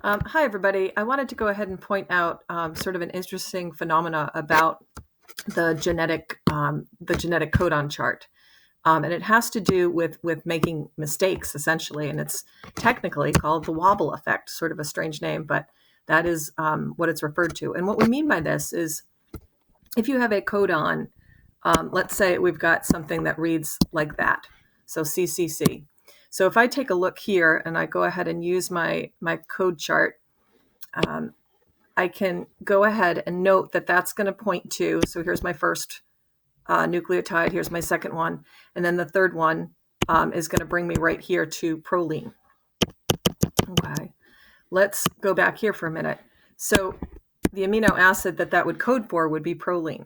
Hi, everybody. I wanted to go ahead and point out sort of an interesting phenomena about the genetic codon chart, and it has to do with making mistakes essentially, and it's technically called the Wobble Effect. Sort of a strange name, but that is what it's referred to. And what we mean by this is, if you have a codon, let's say we've got something that reads like that, so CCC. So if I take a look here and I go ahead and use my code chart, I can go ahead and note that that's going to point to, so here's my first nucleotide, here's my second one, and then the third one is going to bring me right here to proline. Okay, let's go back here for a minute. So the amino acid that would code for would be proline.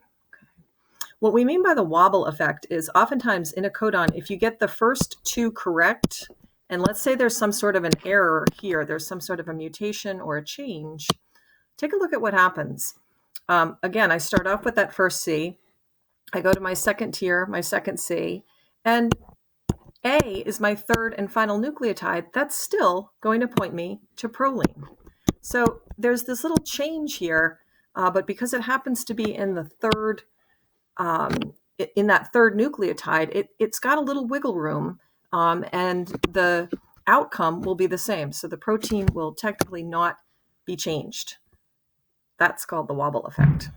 What we mean by the wobble effect is oftentimes in a codon, if you get the first two correct, and let's say there's some sort of an error here, there's some sort of a mutation or a change, take a look at what happens. Again, I start off with that first C. I go to my second tier, my second C, and A is my third and final nucleotide. That's still going to point me to proline. So there's this little change here, but because it happens to be in the third in that third nucleotide, it's got a little wiggle room, and the outcome will be the same. So the protein will technically not be changed. That's called the wobble effect.